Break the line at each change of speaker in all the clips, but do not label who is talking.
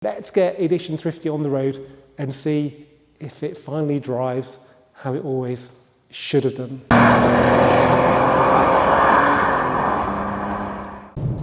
Let's get Edition Thrifty on the road and see if it finally drives how it always should have done.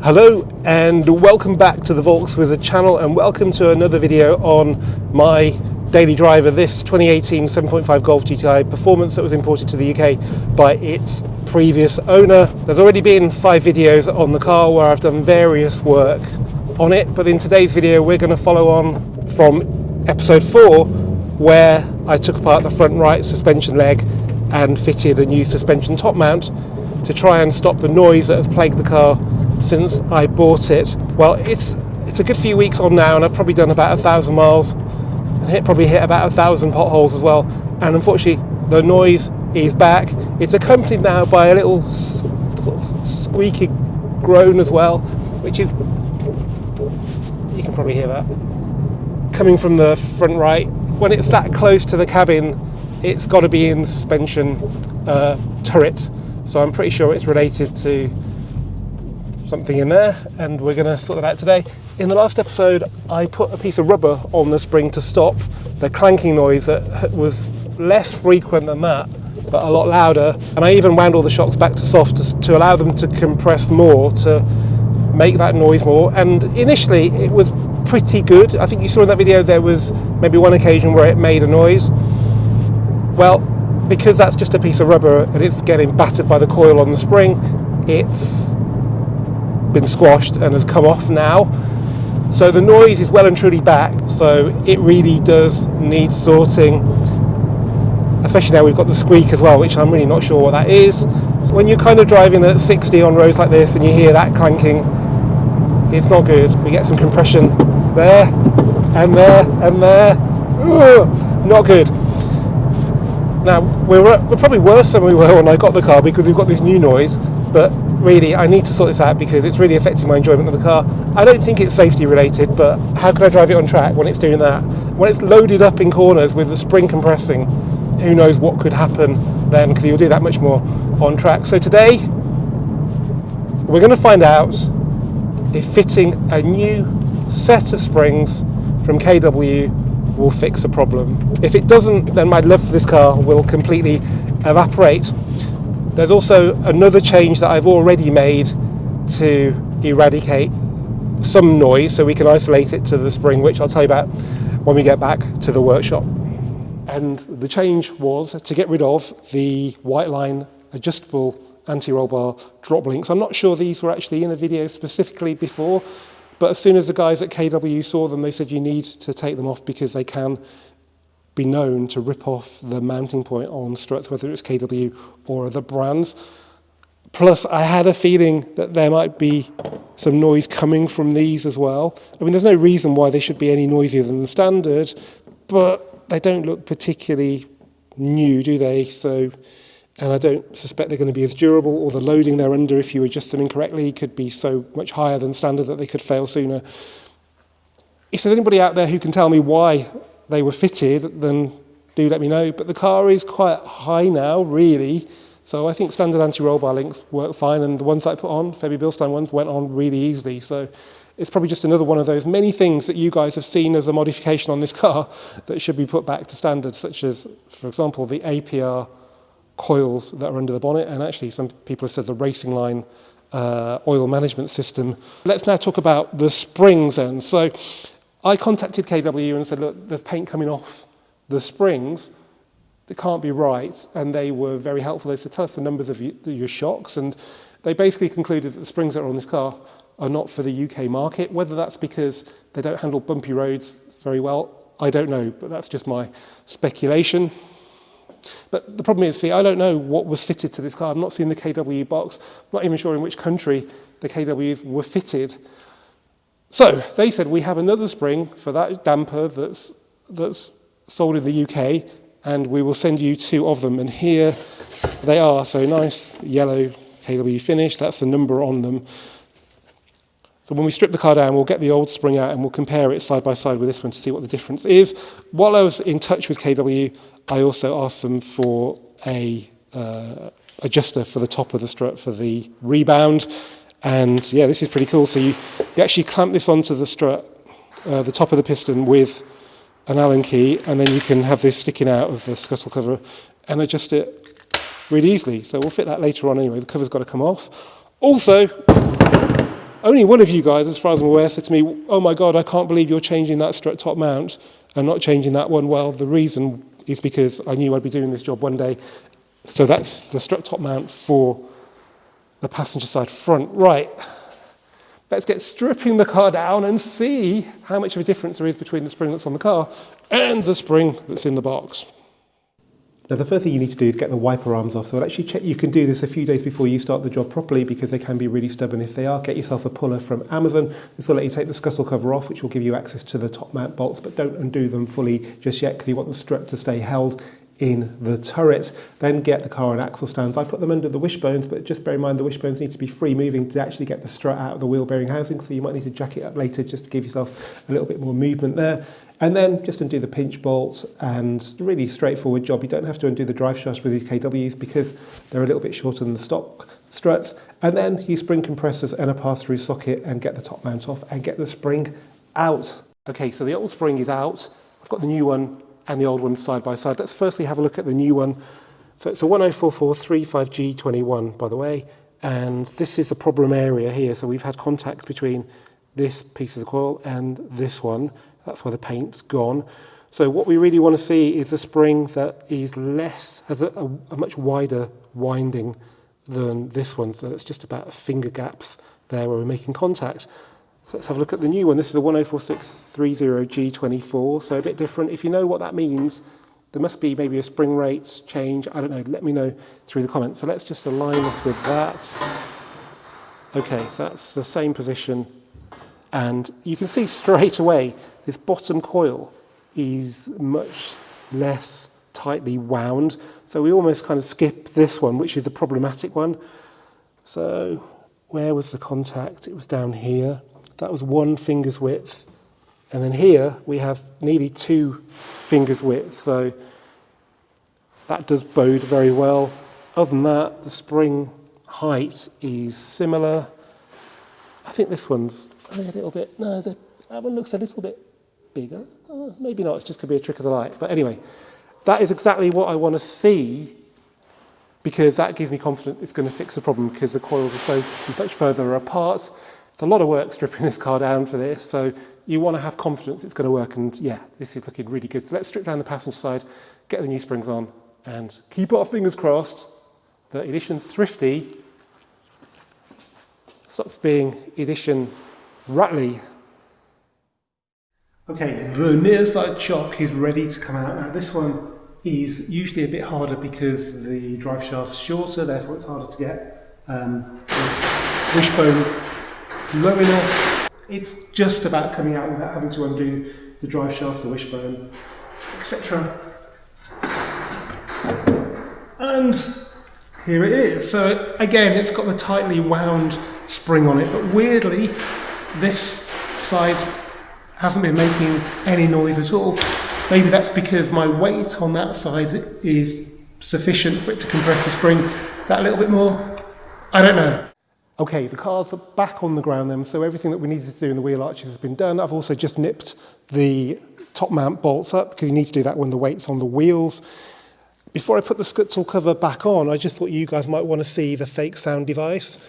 Hello and welcome back to the Vaux Wizard channel, and welcome to another video on my daily driver, this 2018 7.5 Golf GTI Performance that was imported to the UK by its previous owner. There's already been 5 videos on the car where I've done various work on it, but in today's video we're going to follow on from episode 4 where I took apart the front right suspension leg and fitted a new suspension top mount to try and stop the noise that has plagued the car since I bought it. Well, it's a good few weeks on now, and I've probably done about 1,000 miles and probably hit about 1,000 potholes as well, and unfortunately the noise is back. It's accompanied now by a little sort of squeaky groan as well, which is, you can probably hear that, coming from the front right. When it's that close to the cabin, it's got to be in the suspension turret, so I'm pretty sure it's related to something in there, and we're going to sort that out today. In the last episode I put a piece of rubber on the spring to stop the clanking noise that was less frequent than that but a lot louder, and I even wound all the shocks back to soft to allow them to compress more, to make that noise more, and initially it was pretty good. I think you saw in that video there was maybe one occasion where it made a noise. Well, because that's just a piece of rubber and it's getting battered by the coil on the spring, it's been squashed and has come off now, so the noise is well and truly back. So it really does need sorting, especially now we've got the squeak as well, which I'm really not sure what that is. So when you're kind of driving at 60 on roads like this and you hear that clanking, it's not good. We get some compression there and there and there. Ugh, not good. Now we're probably worse than we were when I got the car because we've got this new noise, but really I need to sort this out because it's really affecting my enjoyment of the car. I don't think it's safety related, but how can I drive it on track when it's doing that? When it's loaded up in corners with the spring compressing, who knows what could happen then, because you'll do that much more on track. So today we're going to find out if fitting a new set of springs from KW will fix a problem. If it doesn't, then my love for this car will completely evaporate. There's also another change that I've already made to eradicate some noise so we can isolate it to the spring, which I'll tell you about when we get back to the workshop. And the change was to get rid of the white line adjustable anti-roll bar drop links. I'm not sure these were actually in a video specifically before, but as soon as the guys at KW saw them, they said you need to take them off because they can be known to rip off the mounting point on struts, whether it's KW or other brands. Plus, I had a feeling that there might be some noise coming from these as well. I mean, there's no reason why they should be any noisier than the standard, but they don't look particularly new, do they? So, and I don't suspect they're going to be as durable, or the loading they're under, if you adjust them incorrectly, could be so much higher than standard that they could fail sooner. If there's anybody out there who can tell me why they were fitted, then do let me know. But the car is quite high now, really, so I think standard anti-roll bar links work fine, and the ones that I put on, Febby Bilstein ones, went on really easily. So it's probably just another one of those many things that you guys have seen as a modification on this car that should be put back to standard, such as, for example, the APR coils that are under the bonnet, and actually some people have said the racing line oil management system. Let's now talk about the springs then. So I contacted KW and said, look, there's paint coming off the springs. That can't be right. And they were very helpful. They said, tell us the numbers of your shocks. And they basically concluded that the springs that are on this car are not for the UK market. Whether that's because they don't handle bumpy roads very well, I don't know. But that's just my speculation. But the problem is, see, I don't know what was fitted to this car. I've not seen the KW box. I'm not even sure in which country the KWs were fitted. So they said, we have another spring for that damper that's sold in the UK, and we will send you 2 of them. And here they are. So nice yellow KW finish. That's the number on them. So when we strip the car down, we'll get the old spring out and we'll compare it side by side with this one to see what the difference is. While I was in touch with KW, I also asked them for a adjuster for the top of the strut for the rebound. And yeah, this is pretty cool. So you actually clamp this onto the strut the top of the piston with an Allen key, and then you can have this sticking out of the scuttle cover and adjust it really easily. So we'll fit that later on anyway. The cover's got to come off. Also, only one of you guys, as far as I'm aware, said to me, "Oh my God, I can't believe you're changing that strut top mount and not changing that one." Well, the reason is because I knew I'd be doing this job one day. So that's the strut top mount for the passenger side front. Right, let's get stripping the car down and see how much of a difference there is between the spring that's on the car and the spring that's in the box. Now, the first thing you need to do is get the wiper arms off. So I'll actually check you can do this a few days before you start the job properly, because they can be really stubborn if they are. Get yourself a puller from Amazon. This will let you take the scuttle cover off, which will give you access to the top mount bolts, but don't undo them fully just yet, because you want the strut to stay held in the turret. Then get the car on axle stands. I put them under the wishbones, but just bear in mind the wishbones need to be free moving to actually get the strut out of the wheel bearing housing, so you might need to jack it up later just to give yourself a little bit more movement there. And then just undo the pinch bolts, and really straightforward job. You don't have to undo the drive shafts with these KWs because they're a little bit shorter than the stock struts. And then use spring compressors and a pass-through socket and get the top mount off and get the spring out. Okay, so the old spring is out. I've got the new one and the old one side by side. Let's firstly have a look at the new one. So it's a 104435G21, by the way, and this is the problem area here. So we've had contact between this piece of the coil and this one. That's where the paint's gone. So what we really want to see is a spring that is has a much wider winding than this one. So it's just about finger gaps there where we're making contact. So let's have a look at the new one. This is the 104630G24, so a bit different. If you know what that means, there must be maybe a spring rates change. I don't know, let me know through the comments. So let's just align this with that. Okay, so that's the same position. And you can see straight away, this bottom coil is much less tightly wound. So we almost kind of skip this one, which is the problematic one. So where was the contact? It was down here. That was 1 finger's width. And then here we have nearly 2 fingers width. So that does bode very well. Other than that, the spring height is similar. I think this one's a little bit, no, that one looks a little bit bigger. Maybe not, it's just going to be a trick of the light. But anyway, that is exactly what I want to see, because that gives me confidence it's going to fix the problem, because the coils are so much further apart. It's a lot of work stripping this car down for this, so you want to have confidence it's going to work, and yeah, this is looking really good. So let's strip down the passenger side, get the new springs on, and keep our fingers crossed that Edition Thrifty stops being Edition Rattly. Okay, the near side shock is ready to come out. Now this one is usually a bit harder because the drive shaft's shorter, therefore it's harder to get the wishbone low enough. It's just about coming out without having to undo the drive shaft, the wishbone, etc. And here it is. So again, it's got the tightly wound spring on it, but weirdly, this side hasn't been making any noise at all. Maybe that's because my weight on that side is sufficient for it to compress the spring that little bit more. I don't know. Okay, the car's back on the ground then, so everything that we needed to do in the wheel arches has been done. I've also just nipped the top mount bolts up, because you need to do that when the weight's on the wheels. Before I put the scuttle cover back on, I just thought you guys might want to see the fake sound device,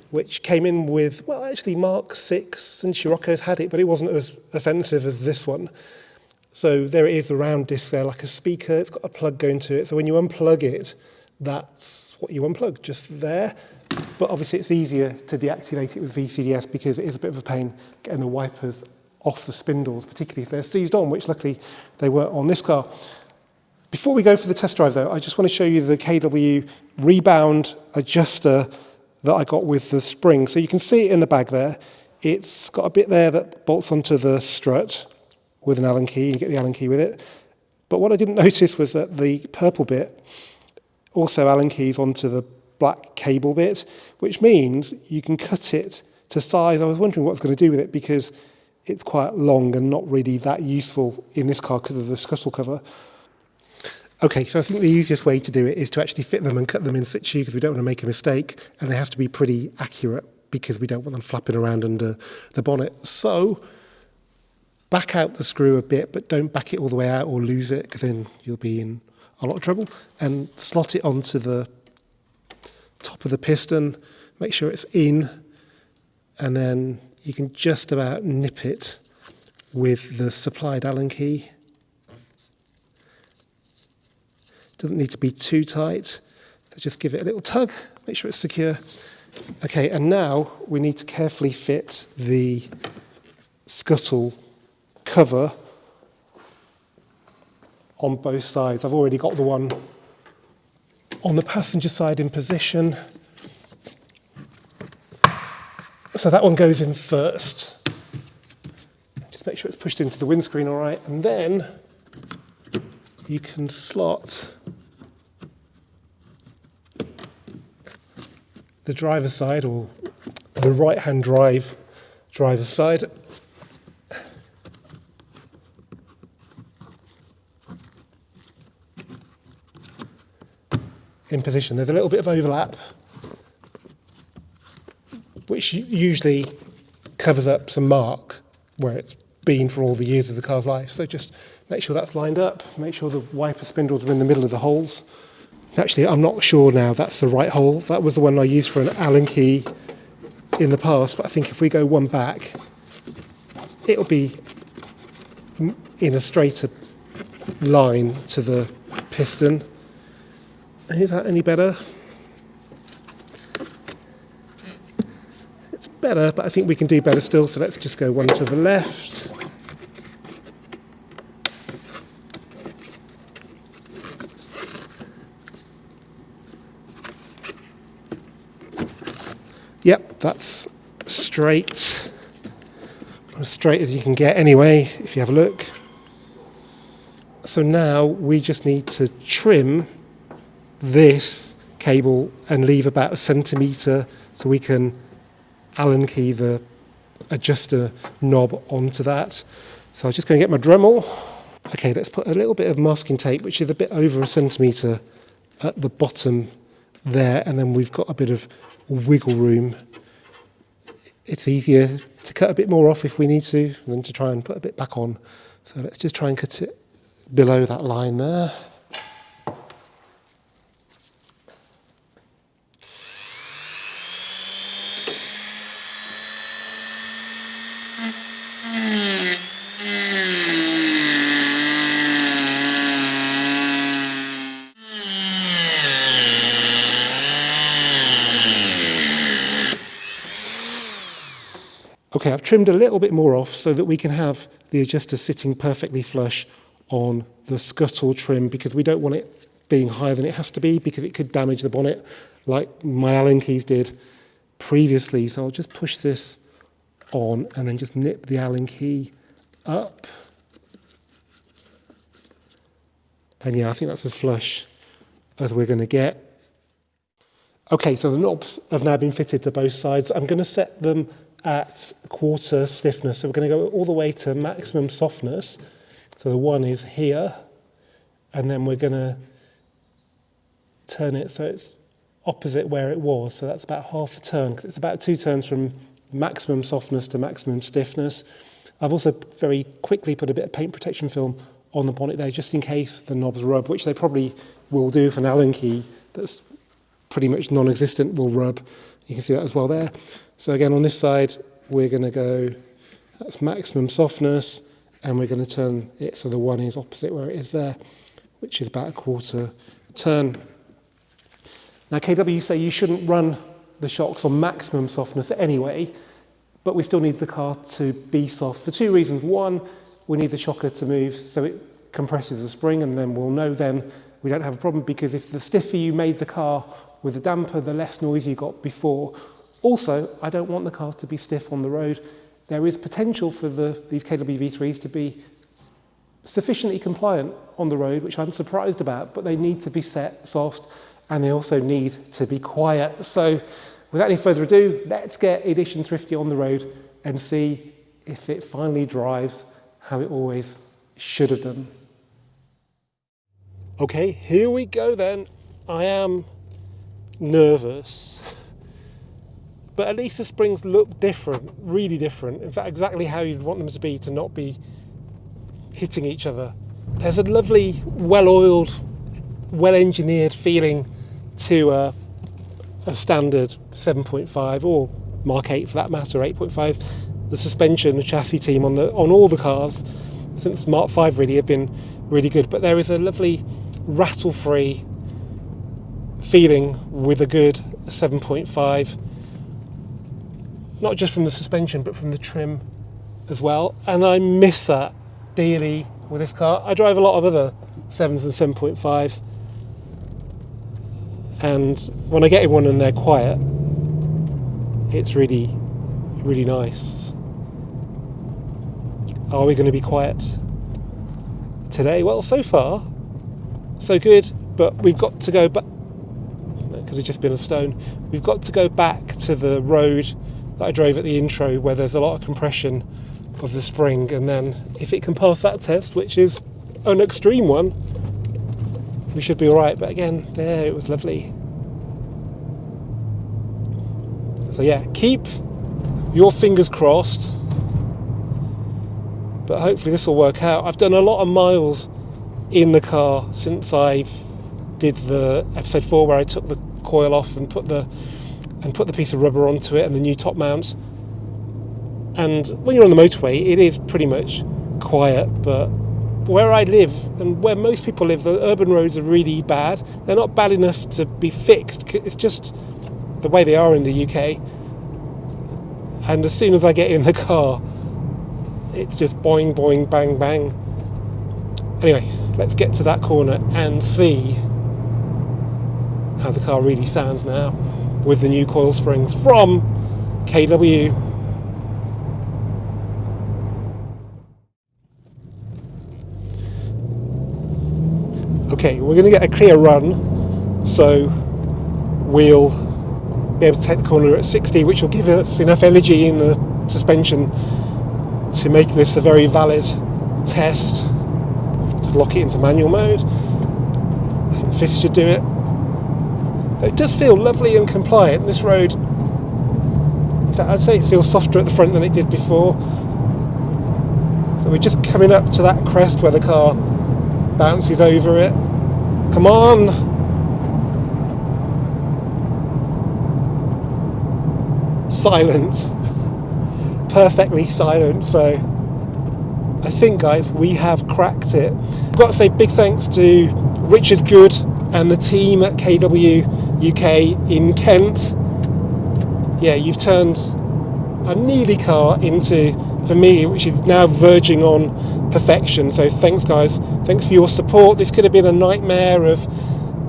which came in with, well, actually Mark 6 and Scirocco's had it, but it wasn't as offensive as this one. So there it is, the round disc there, like a speaker. It's got a plug going to it. So when you unplug it, that's what you unplug, just there. But obviously it's easier to deactivate it with VCDS, because it is a bit of a pain getting the wipers off the spindles, particularly if they're seized on, which luckily they weren't on this car. Before we go for the test drive though, I just want to show you the KW rebound adjuster that I got with the spring. So you can see it in the bag there. It's got a bit there that bolts onto the strut with an Allen key. You get the Allen key with it. But what I didn't notice was that the purple bit also Allen keys onto the black cable bit, which means you can cut it to size. I was wondering what I was going to do with it, because it's quite long and not really that useful in this car because of the scuttle cover. Okay, so I think the easiest way to do it is to actually fit them and cut them in situ, because we don't want to make a mistake, and they have to be pretty accurate because we don't want them flapping around under the bonnet. So back out the screw a bit, but don't back it all the way out or lose it, because then you'll be in a lot of trouble. And slot it onto the top of the piston, make sure it's in, and then you can just about nip it with the supplied Allen key. Doesn't need to be too tight, so just give it a little tug, make sure it's secure. Okay, and now we need to carefully fit the scuttle cover on both sides. I've already got the one on the passenger side in position. So that one goes in first. Just make sure it's pushed into the windscreen all right, and then you can slot the driver's side, or the right-hand driver's side. In position. There's a little bit of overlap, which usually covers up some mark where it's been for all the years of the car's life. So just make sure that's lined up, make sure the wiper spindles are in the middle of the holes. Actually, I'm not sure now that's the right hole. That was the one I used for an Allen key in the past, but I think if we go one back, it'll be in a straighter line to the piston. Is that any better? It's better, but I think we can do better still, so let's just go one to the left. Yep, that's straight. As straight as you can get anyway, if you have a look. So now we just need to trim this cable and leave about 1 centimetre so we can Allen key the adjuster knob onto that. So I'm just going to get my Dremel. Okay, let's put a little bit of masking tape, which is a bit over 1 centimetre at the bottom there, and then we've got a bit of wiggle room. It's easier to cut a bit more off if we need to than to try and put a bit back on. So let's just try and cut it below that line there. Okay, I've trimmed a little bit more off so that we can have the adjuster sitting perfectly flush on the scuttle trim, because we don't want it being higher than it has to be, because it could damage the bonnet like my Allen keys did previously. So I'll just push this on and then just nip the Allen key up. And yeah, I think that's as flush as we're going to get. Okay, so the knobs have now been fitted to both sides. I'm going to set them at quarter stiffness. So we're going to go all the way to maximum softness. So the one is here, and then we're going to turn it so it's opposite where it was. So that's about half a turn, because it's about 2 turns from maximum softness to maximum stiffness. I've also very quickly put a bit of paint protection film on the bonnet there, just in case the knobs rub, which they probably will do if an Allen key that's pretty much non-existent will rub. You can see that as well there. So again, on this side, we're going to go, that's maximum softness, and we're going to turn it so the one is opposite where it is there, which is about a quarter turn. Now, KW say you shouldn't run the shocks on maximum softness anyway, but we still need the car to be soft for 2 reasons. One, we need the shocker to move so it compresses the spring, and then we'll know then we don't have a problem, because if the stiffer you made the car with the damper, the less noise you got before. Also, I don't want the car to be stiff on the road. There is potential for these KW V3s to be sufficiently compliant on the road, which I'm surprised about, but they need to be set soft, and they also need to be quiet. So without any further ado, let's get Edition Thrifty on the road and see if it finally drives how it always should have done. Okay, here we go then. I am nervous. but at least the springs look different, really different. In fact, exactly how you'd want them to be, to not be hitting each other. There's a lovely, well-oiled, well-engineered feeling to a standard 7.5 or Mark 8 for that matter, 8.5. The suspension, the chassis team on all the cars since Mark 5 really have been really good, but there is a lovely rattle-free feeling with a good 7.5, not just from the suspension but from the trim as well, and I miss that dearly with this car. I drive a lot of other 7s and 7.5s, and when I get in one and they're quiet, it's really, really nice. Are we going to be quiet today? Well, so far so good, but we've got to go back. That could have just been a stone. We've got to go back to the road that I drove at the intro, where there's a lot of compression of the spring, and then if it can pass that test, which is an extreme one, we should be all right. But again, there, it was lovely. So yeah, keep your fingers crossed, but hopefully this will work out. I've done a lot of miles in the car since I've did the episode 4 where I took the coil off and put the piece of rubber onto it and the new top mount. And when you're on the motorway, it is pretty much quiet, but where I live and where most people live, the urban roads are really bad. They're not bad enough to be fixed. It's just the way they are in the UK. And as soon as I get in the car, it's just boing, boing, bang, bang. Anyway, let's get to that corner and see how the car really sounds now with the new coil springs from KW. Okay, we're going to get a clear run, so we'll be able to take the corner at 60, which will give us enough energy in the suspension to make this a very valid test. Just lock it into manual mode. I think fifth should do it. So it does feel lovely and compliant. This road, in fact, I'd say it feels softer at the front than it did before. So we're just coming up to that crest where the car bounces over it. Come on! Silent. Perfectly silent. So I think, guys, we have cracked it. I've got to say big thanks to Richard Good and the team at KW UK in Kent. Yeah, you've turned a nearly car into, for me, which is now verging on perfection. So thanks, guys. Thanks for your support. This could have been a nightmare of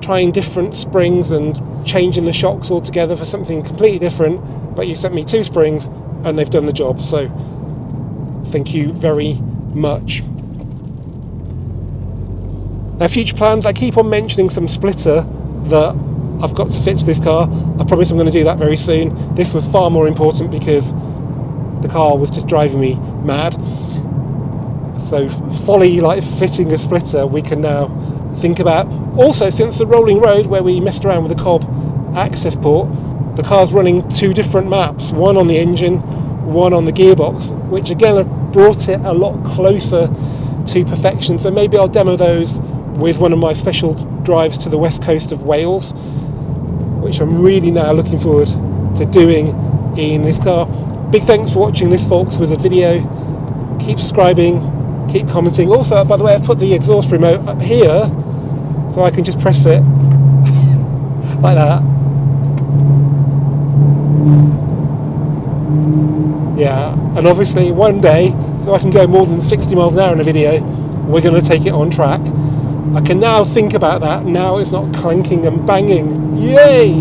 trying different springs and changing the shocks altogether for something completely different, but you sent me 2 springs and they've done the job. So thank you very much. Now, future plans, I keep on mentioning some splitter that I've got to fit to this car. I promise I'm going to do that very soon. This was far more important because the car was just driving me mad. So folly like fitting a splitter we can now think about. Also, since the rolling road where we messed around with the Cobb access port, the car's running 2 different maps, one on the engine, one on the gearbox, which again have brought it a lot closer to perfection. So maybe I'll demo those with one of my special drives to the west coast of Wales, which I'm really now looking forward to doing in this car. Big thanks for watching this, folks, with a video. Keep subscribing, keep commenting. Also, by the way, I've put the exhaust remote up here so I can just press it like that. Yeah, and obviously one day, if I can go more than 60 miles an hour in a video, we're going to take it on track. I can now think about that. Now it's not clanking and banging. Yay!